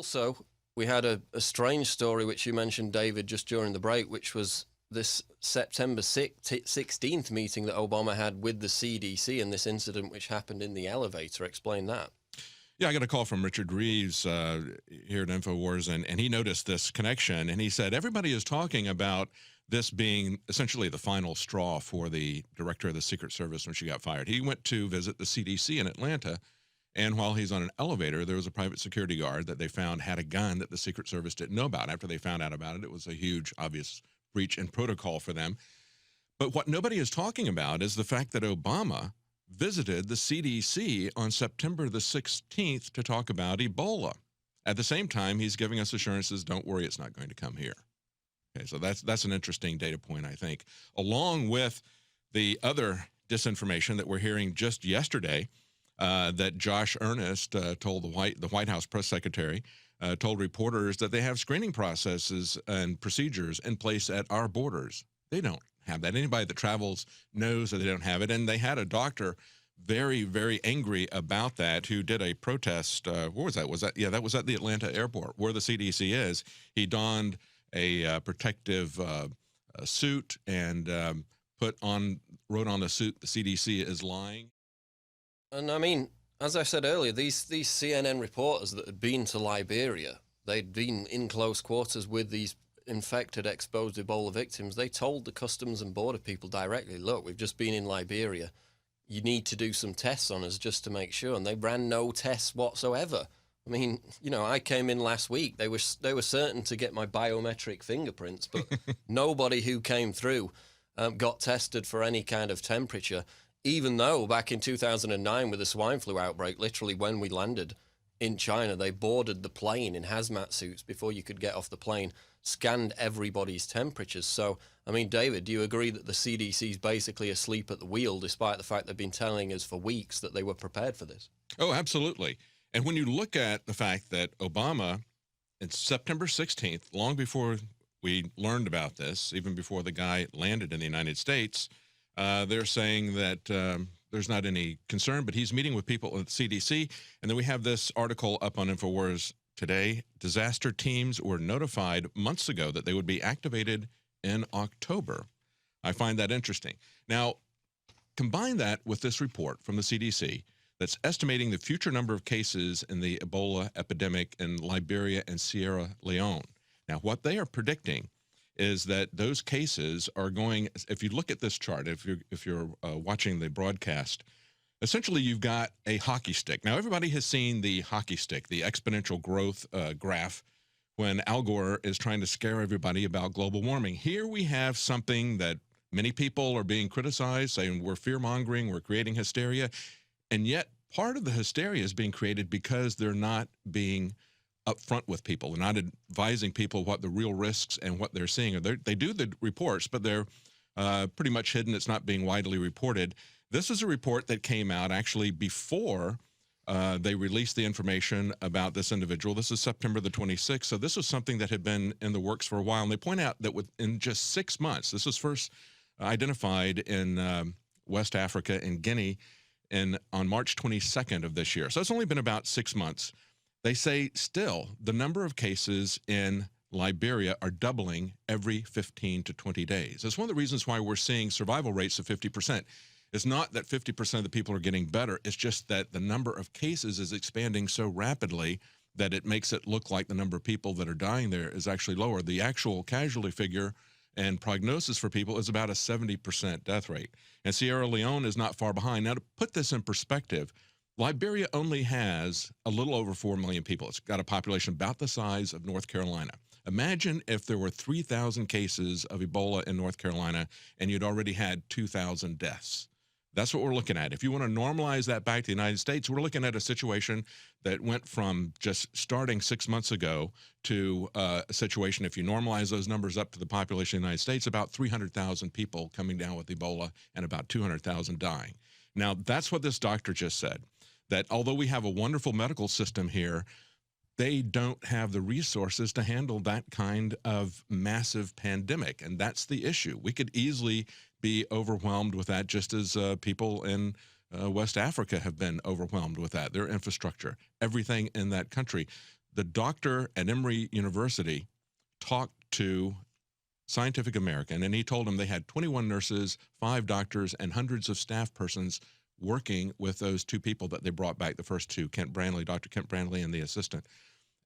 Also, we had a strange story which you mentioned, David, just during the break, which was this September 16th meeting that Obama had with the CDC and this incident which happened in the elevator. Explain that. Yeah, I got a call from Richard Reeves here at InfoWars, and he noticed this connection, and he said everybody is talking about this being essentially the final straw for the director of the Secret Service when she got fired. He went to visit the CDC in Atlanta, and while he's on an elevator, there was a private security guard that they found had a gun that the Secret Service didn't know about. After they found out about it, it was a huge, obvious breach in protocol for them. But what nobody is talking about is the fact that Obama visited the CDC on September the 16th to talk about Ebola. At the same time, he's giving us assurances, don't worry, it's not going to come here. Okay, so that's an interesting data point, I think, along with the other disinformation that we're hearing just yesterday, that Josh Earnest told the White House press secretary, told reporters that they have screening processes and procedures in place at our borders. They don't have that. Anybody that travels knows that they don't have it. And they had a doctor very, very angry about that who did a protest. Where was that? Yeah, that was at the Atlanta airport where the CDC is. He donned a protective suit and wrote on the suit, the CDC is lying. And I mean, as I said earlier, these CNN reporters that had been to Liberia, they'd been in close quarters with these infected, exposed Ebola victims. They told the Customs and Border people directly, look, we've just been in Liberia. You need to do some tests on us just to make sure. And they ran no tests whatsoever. I mean, you know, I came in last week. They were certain to get my biometric fingerprints, but nobody who came through got tested for any kind of temperature, even though back in 2009 with the swine flu outbreak, literally when we landed in China, they boarded the plane in hazmat suits before you could get off the plane, scanned everybody's temperatures. So, I mean, David, do you agree that the CDC is basically asleep at the wheel, despite the fact they've been telling us for weeks that they were prepared for this? Oh, absolutely. And when you look at the fact that Obama, it's September 16th, long before we learned about this, even before the guy landed in the United States, they're saying that there's not any concern, but he's meeting with people at the CDC. And then we have this article up on InfoWars today. Disaster teams were notified months ago that they would be activated in October. I find that interesting. Now, combine that with this report from the CDC that's estimating the future number of cases in the Ebola epidemic in Liberia and Sierra Leone. Now, what they are predicting is that those cases are going, if you look at this chart, if you're watching the broadcast, essentially you've got a hockey stick. Now, everybody has seen the hockey stick, the exponential growth graph, when Al Gore is trying to scare everybody about global warming. Here we have something that many people are being criticized, saying we're fear-mongering, we're creating hysteria, and yet part of the hysteria is being created because they're not being upfront with people. They're not advising people what the real risks and what they're seeing. They do the reports, but they're pretty much hidden. It's not being widely reported. This is a report that came out actually before they released the information about this individual. This is September the 26th. So this was something that had been in the works for a while. And they point out that within just 6 months, this was first identified in West Africa and Guinea on March 22nd of this year. So it's only been about 6 months. They say still the number of cases in Liberia are doubling every 15 to 20 days. That's one of the reasons why we're seeing survival rates of 50%. It's not that 50% of the people are getting better. It's just that the number of cases is expanding so rapidly that it makes it look like the number of people that are dying there is actually lower. The actual casualty figure and prognosis for people is about a 70% death rate. And Sierra Leone is not far behind. Now, to put this in perspective, Liberia only has a little over 4 million people. It's got a population about the size of North Carolina. Imagine if there were 3,000 cases of Ebola in North Carolina and you'd already had 2,000 deaths. That's what we're looking at. If you want to normalize that back to the United States, we're looking at a situation that went from just starting 6 months ago to a situation, if you normalize those numbers up to the population of the United States, about 300,000 people coming down with Ebola and about 200,000 dying. Now, that's what this doctor just said, that although we have a wonderful medical system here, they don't have the resources to handle that kind of massive pandemic. And that's the issue. We could easily be overwhelmed with that, just as people in West Africa have been overwhelmed with that, their infrastructure, everything in that country. The doctor at Emory University talked to Scientific American, and he told them they had 21 nurses, 5 doctors, and hundreds of staff persons working with those 2 people that they brought back, the first 2, Dr. Kent Brandley and the assistant.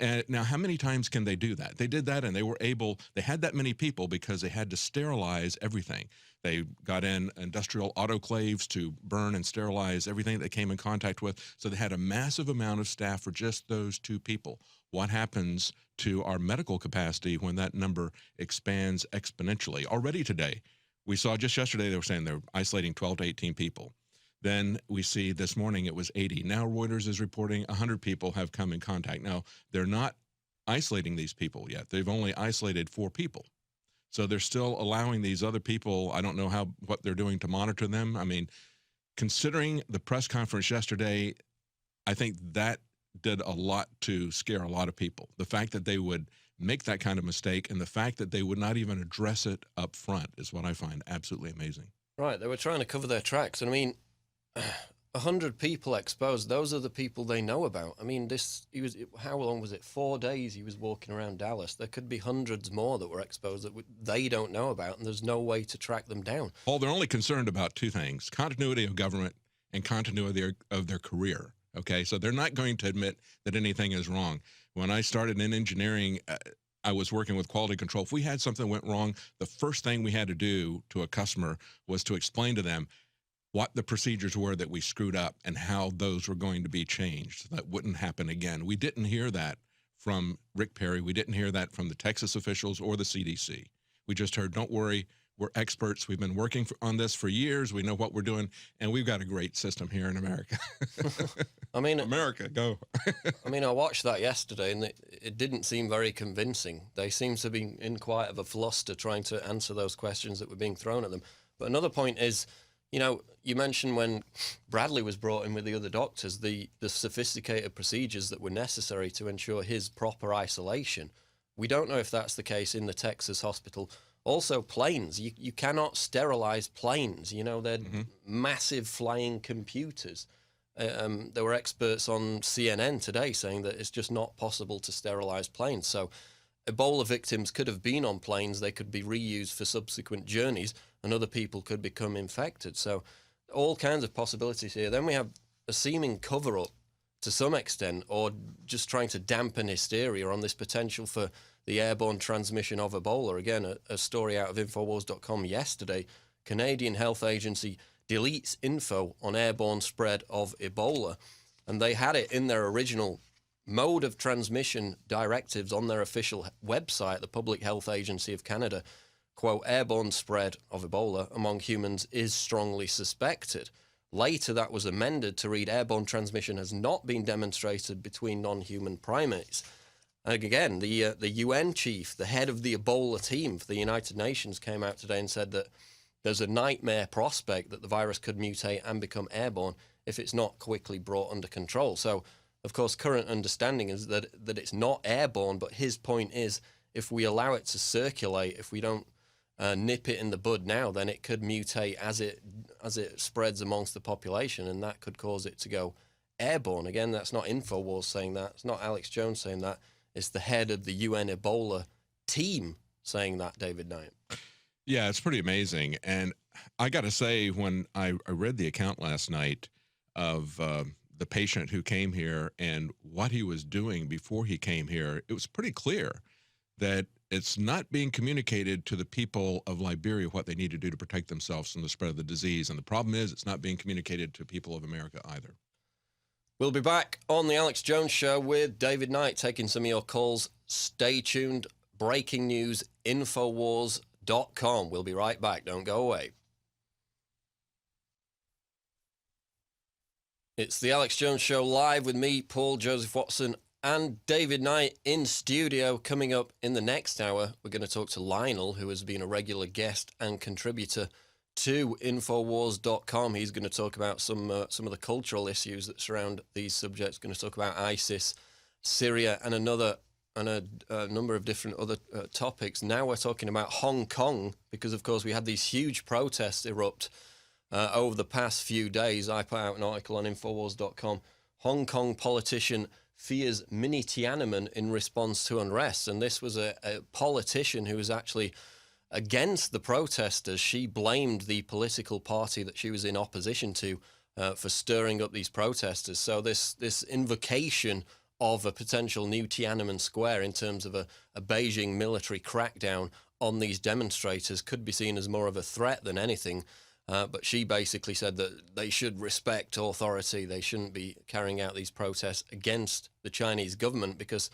And now, how many times can they do that? They did that, and they had that many people because they had to sterilize everything. They got in industrial autoclaves to burn and sterilize everything they came in contact with. So they had a massive amount of staff for just those 2 people. What happens to our medical capacity when that number expands exponentially? Already today, we saw just yesterday, they were saying they're isolating 12 to 18 people. Then we see this morning it was 80. Now Reuters is reporting 100 people have come in contact. Now, they're not isolating these people yet. They've only isolated 4 people. So they're still allowing these other people. I don't know what they're doing to monitor them. I mean, considering the press conference yesterday, I think that did a lot to scare a lot of people. The fact that they would make that kind of mistake and the fact that they would not even address it up front is what I find absolutely amazing. Right, they were trying to cover their tracks. And I mean, 100 people exposed, those are the people they know about. I mean, how long was it? 4 days he was walking around Dallas. There could be hundreds more that were exposed that they don't know about, and there's no way to track them down. Paul, they're only concerned about 2 things: continuity of government and continuity of their career. Okay, so they're not going to admit that anything is wrong. When I started in engineering, I was working with quality control. If we had something that went wrong, the first thing we had to do to a customer was to explain to them what the procedures were that we screwed up and how those were going to be changed. So that wouldn't happen again. We didn't hear that from Rick Perry. We didn't hear that from the Texas officials or the CDC. We just heard, don't worry, we're experts. We've been working on this for years. We know what we're doing, and we've got a great system here in America. I mean, America, go. I mean, I watched that yesterday, and it didn't seem very convincing. They seemed to be in quite of a fluster trying to answer those questions that were being thrown at them. But another point is, you know, you mentioned when Bradley was brought in with the other doctors, the sophisticated procedures that were necessary to ensure his proper isolation. We don't know if that's the case in the Texas hospital. Also, planes. You cannot sterilize planes. You know, they're massive flying computers. There were experts on CNN today saying that it's just not possible to sterilize planes. So Ebola victims could have been on planes. They could be reused for subsequent journeys, and other people could become infected. So all kinds of possibilities here. Then we have a seeming cover-up to some extent, or just trying to dampen hysteria on this potential for the airborne transmission of Ebola. Again, a story out of Infowars.com yesterday. Canadian Health Agency deletes info on airborne spread of Ebola. And they had it in their original mode of transmission directives on their official website, the Public Health Agency of Canada. Quote, airborne spread of Ebola among humans is strongly suspected. Later, that was amended to read airborne transmission has not been demonstrated between non-human primates. And again, the UN chief, the head of the Ebola team for the United Nations, came out today and said that there's a nightmare prospect that the virus could mutate and become airborne if it's not quickly brought under control. So, of course, current understanding is that it's not airborne, but his point is if we allow it to circulate, if we don't nip it in the bud now, then it could mutate as it spreads amongst the population, and that could cause it to go airborne. Again, that's not Infowars saying that. It's not Alex Jones saying that. It's the head of the UN Ebola team saying that, David Knight. Yeah, it's pretty amazing. And I got to say, when I read the account last night of the patient who came here and what he was doing before he came here, it was pretty clear that it's not being communicated to the people of Liberia what they need to do to protect themselves from the spread of the disease. And the problem is it's not being communicated to people of America either. We'll be back on the Alex Jones Show with David Knight taking some of your calls. Stay tuned. Breaking news, Infowars.com. We'll be right back. Don't go away. It's the Alex Jones Show live with me, Paul Joseph Watson, and David Knight in studio. Coming up in the next hour, we're going to talk to Lionel, who has been a regular guest and contributor to Infowars.com. He's going to talk about some of the cultural issues that surround these subjects. Going to talk about ISIS, Syria, and a number of different other topics. Now we're talking about Hong Kong because, of course, we had these huge protests erupt over the past few days. I put out an article on Infowars.com. Hong Kong politician fears mini Tiananmen in response to unrest. And this was a politician who was actually against the protesters. She blamed the political party that she was in opposition to for stirring up these protesters. So this invocation of a potential new Tiananmen Square in terms of a Beijing military crackdown on these demonstrators could be seen as more of a threat than anything. But she basically said that they should respect authority. They shouldn't be carrying out these protests against the Chinese government, because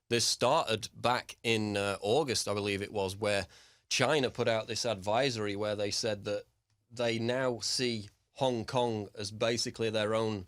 this started back in August, I believe it was, where China put out this advisory where they said that they now see Hong Kong as basically their own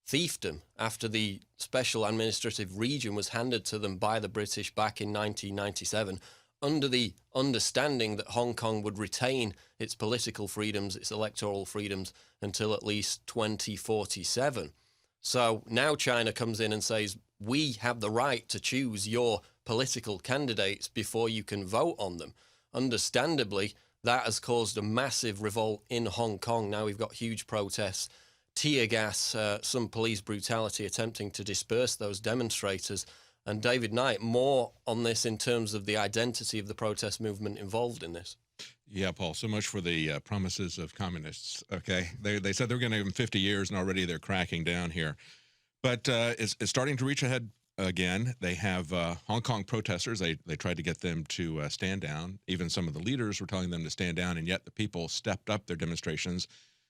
fiefdom after the special administrative region was handed to them by the British back in 1997, under the understanding that Hong Kong would retain its political freedoms, its electoral freedoms, until at least 2047. So now China comes in and says, we have the right to choose your political candidates before you can vote on them. Understandably, that has caused a massive revolt in Hong Kong. Now we've got huge protests, tear gas, some police brutality attempting to disperse those demonstrators. And David Knight, more on this in terms of the identity of the protest movement involved in this. Yeah, Paul, so much for the promises of communists, okay? They said they were going to give them 50 years, and already they're cracking down here. But it's starting to reach ahead again. They have Hong Kong protesters. They tried to get them to stand down. Even some of the leaders were telling them to stand down, and yet the people stepped up their demonstrations.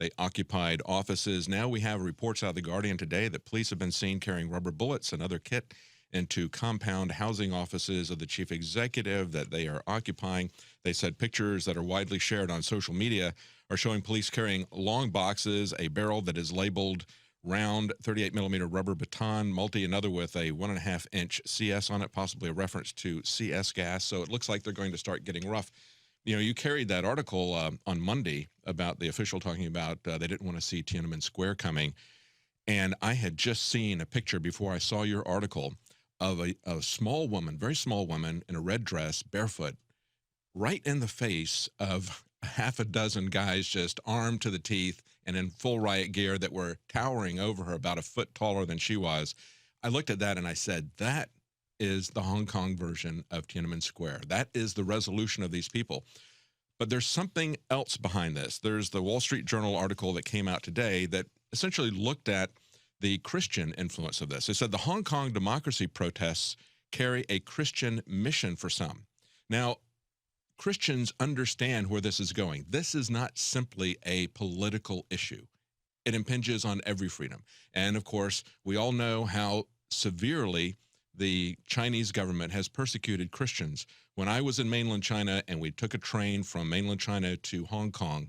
They occupied offices. Now we have reports out of The Guardian today that police have been seen carrying rubber bullets and other kit into compound housing offices of the chief executive that they are occupying. They said pictures that are widely shared on social media are showing police carrying long boxes, a barrel that is labeled round 38-millimeter rubber baton, multi another with a 1.5-inch CS on it, possibly a reference to CS gas. So it looks like they're going to start getting rough. You know, you carried that article on Monday about the official talking about they didn't want to see Tiananmen Square coming. And I had just seen a picture before I saw your article of a small woman, very small woman in a red dress, barefoot, right in the face of half a dozen guys just armed to the teeth and in full riot gear that were towering over her, about a foot taller than she was. I looked at that and I said, that is the Hong Kong version of Tiananmen Square. That is the resolution of these people. But there's something else behind this. There's the Wall Street Journal article that came out today that essentially looked at the Christian influence of this. It said the Hong Kong democracy protests carry a Christian mission for some. Now, Christians understand where this is going. This is not simply a political issue. It impinges on every freedom. And of course, we all know how severely the Chinese government has persecuted Christians. When I was in mainland China and we took a train from mainland China to Hong Kong,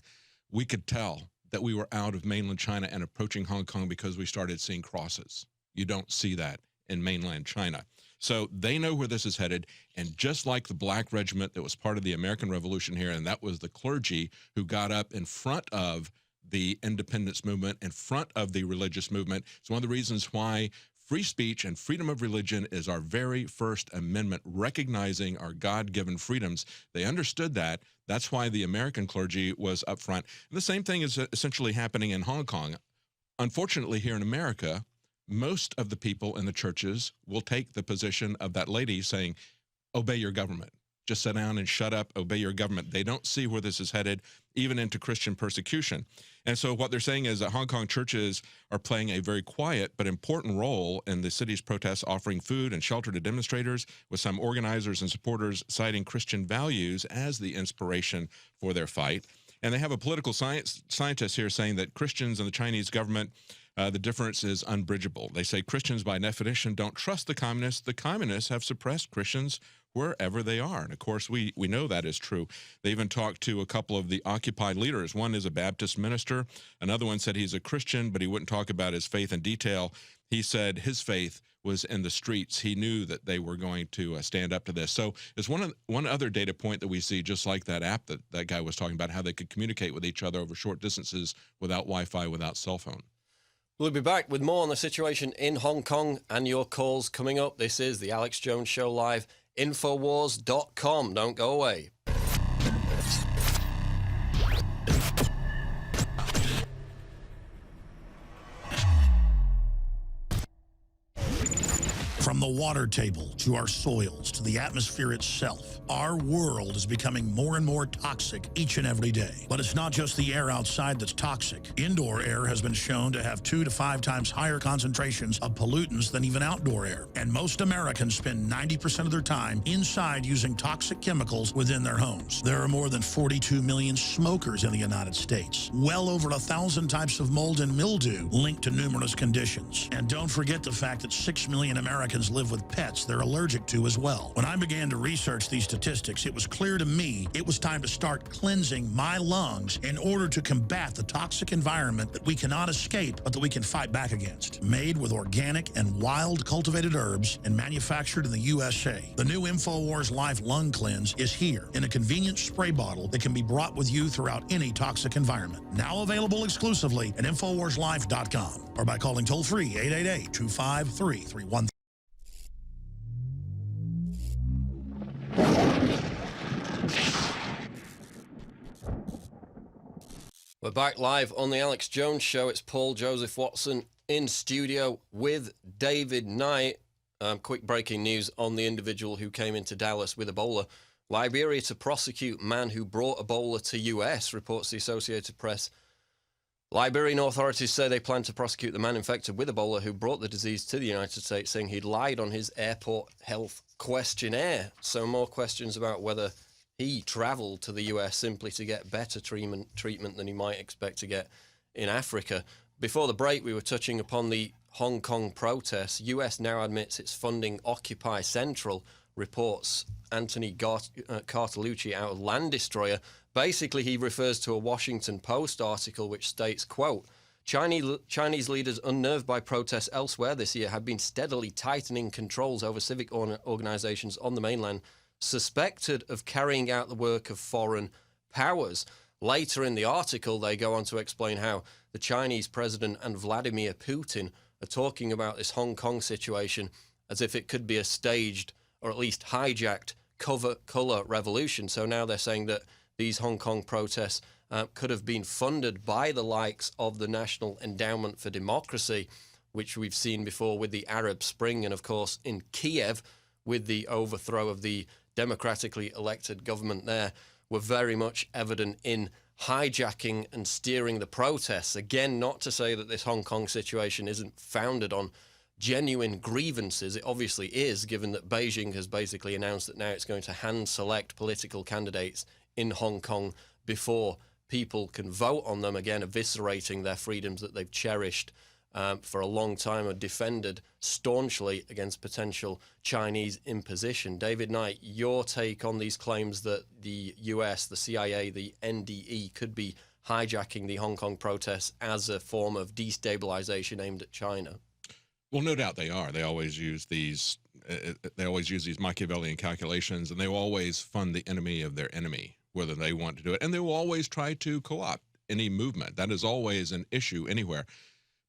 we could tell that we were out of mainland China and approaching Hong Kong because we started seeing crosses. You don't see that in mainland China. So they know where this is headed. And just like the Black Regiment that was part of the American Revolution here, and that was the clergy who got up in front of the independence movement, in front of the religious movement. It's one of the reasons why free speech and freedom of religion is our very first amendment, recognizing our God-given freedoms. They understood that. That's why the American clergy was up front. And the same thing is essentially happening in Hong Kong. Unfortunately, here in America, most of the people in the churches will take the position of that lady saying, obey your government. Just sit down and shut up, obey your government. They don't see where this is headed, even into Christian persecution. And so what they're saying is that Hong Kong churches are playing a very quiet but important role in the city's protests, offering food and shelter to demonstrators, with some organizers and supporters citing Christian values as the inspiration for their fight. And they have a political scientist here saying that Christians and the Chinese government, the difference is unbridgeable. They say Christians, by definition, don't trust the communists. The communists have suppressed Christians wherever they are. And of course, we know that is true. They even talked to a couple of the Occupy leaders. One is a Baptist minister. Another one said he's a Christian, but he wouldn't talk about his faith in detail. He said his faith was in the streets. He knew that they were going to stand up to this. So it's one other data point that we see, just like that app that guy was talking about, how they could communicate with each other over short distances without Wi-Fi, without cell phone. We'll be back with more on the situation in Hong Kong and your calls coming up. This is the Alex Jones Show Live, Infowars.com. Don't go away. From the water table to our soils to the atmosphere itself, our world is becoming more and more toxic each and every day. But it's not just the air outside that's toxic. Indoor air has been shown to have 2 to 5 times higher concentrations of pollutants than even outdoor air. And most Americans spend 90% of their time inside using toxic chemicals within their homes. There are more than 42 million smokers in the United States. Well over 1,000 types of mold and mildew linked to numerous conditions. And don't forget the fact that 6 million Americans live with pets they're allergic to as well. When I began to research these statistics, it was clear to me it was time to start cleansing my lungs in order to combat the toxic environment that we cannot escape, but that we can fight back against. Made with organic and wild cultivated herbs and manufactured in the USA, the new InfoWars Life Lung Cleanse is here in a convenient spray bottle that can be brought with you throughout any toxic environment. Now available exclusively at InfoWarsLife.com or by calling toll-free 888-253-3130. We're back live on the Alex Jones Show. It's Paul Joseph Watson in studio with David Knight. Quick breaking news on the individual who came into Dallas with Ebola. Liberia to prosecute man who brought Ebola to US, reports the Associated Press. Liberian authorities say they plan to prosecute the man infected with Ebola who brought the disease to the United States, saying he'd lied on his airport health questionnaire. So more questions about whether he traveled to the US simply to get better treatment than he might expect to get in Africa. Before the break, we were touching upon the Hong Kong protests. US now admits it's funding Occupy Central, reports Anthony Cartolucci out of Land Destroyer. Basically, he refers to a Washington Post article which states, quote, Chinese leaders unnerved by protests elsewhere this year have been steadily tightening controls over civic organizations on the mainland, suspected of carrying out the work of foreign powers. Later in the article, they go on to explain how the Chinese president and Vladimir Putin are talking about this Hong Kong situation as if it could be a staged or at least hijacked colour revolution. So now they're saying that these Hong Kong protests could have been funded by the likes of the National Endowment for Democracy, which we've seen before with the Arab Spring, and of course in Kiev with the overthrow of the democratically elected government there, were very much evident in hijacking and steering the protests. Again, not to say that this Hong Kong situation isn't founded on genuine grievances. It obviously is, given that Beijing has basically announced that now it's going to hand select political candidates in Hong Kong before people can vote on them, again eviscerating their freedoms that they've cherished for a long time and defended staunchly against potential Chinese imposition. David Knight, your take on these claims that the US, the CIA, the NDE could be hijacking the Hong Kong protests as a form of destabilization aimed at China? Well, no doubt they are. They always use these. They always use these Machiavellian calculations, and they will always fund the enemy of their enemy, whether they want to do it. And they will always try to co-opt any movement. That is always an issue anywhere.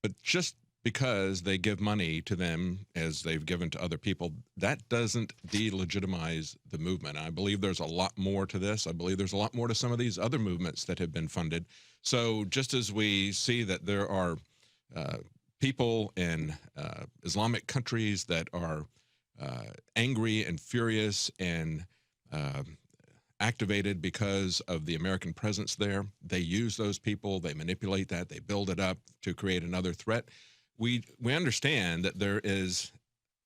But just because they give money to them as they've given to other people, that doesn't delegitimize the movement. I believe there's a lot more to this. I believe there's a lot more to some of these other movements that have been funded. So just as we see that there are people in Islamic countries that are angry and furious and activated because of the American presence there. They use those people, they manipulate that, they build it up to create another threat. We understand that there is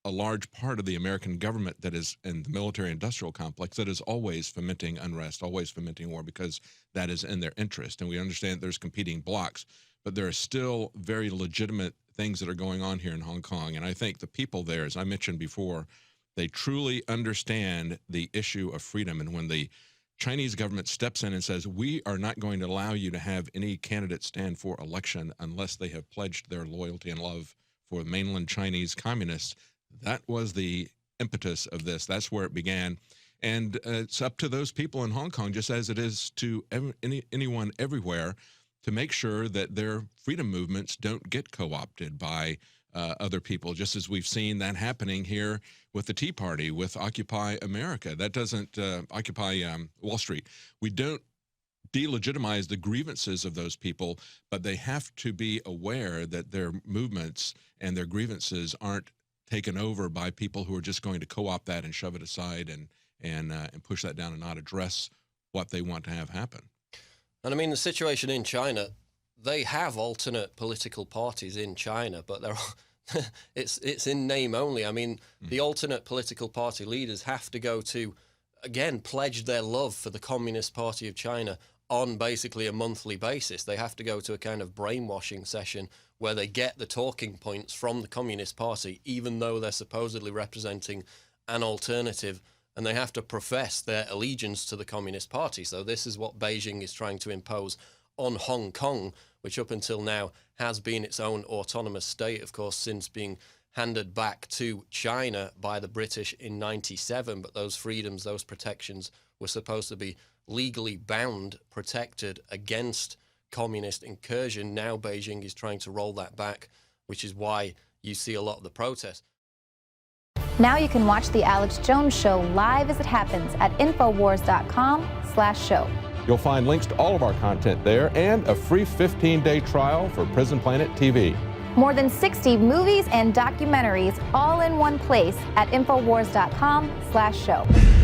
a large part of the American government that is in the military industrial complex that is always fomenting unrest, always fomenting war, because that is in their interest. And we understand there's competing blocks, but there are still very legitimate things that are going on here in Hong Kong. And I think the people there, as I mentioned before, they truly understand the issue of freedom. And when the Chinese government steps in and says, we are not going to allow you to have any candidate stand for election unless they have pledged their loyalty and love for mainland Chinese communists, that was the impetus of this. That's where it began. And it's up to those people in Hong Kong, just as it is to anyone everywhere, to make sure that their freedom movements don't get co-opted by other people, just as we've seen that happening here with the Tea Party, with Occupy America. That doesn't Occupy Wall Street. We don't delegitimize the grievances of those people, but they have to be aware that their movements and their grievances aren't taken over by people who are just going to co-opt that and shove it aside and push that down and not address what they want to have happen. And I mean, the situation in China, they have alternate political parties in China, but they're it's in name only. I mean, the alternate political party leaders have to go to, again, pledge their love for the Communist Party of China on basically a monthly basis. They have to go to a kind of brainwashing session where they get the talking points from the Communist Party, even though they're supposedly representing an alternative, and they have to profess their allegiance to the Communist Party. So this is what Beijing is trying to impose on Hong Kong, which up until now has been its own autonomous state, of course, since being handed back to China by the British in '97. But those freedoms, those protections were supposed to be legally bound, protected against communist incursion. Now Beijing is trying to roll that back, which is why you see a lot of the protests. Now you can watch The Alex Jones Show live as it happens at Infowars.com/show. You'll find links to all of our content there and a free 15-day trial for Prison Planet TV. More than 60 movies and documentaries all in one place at Infowars.com/show.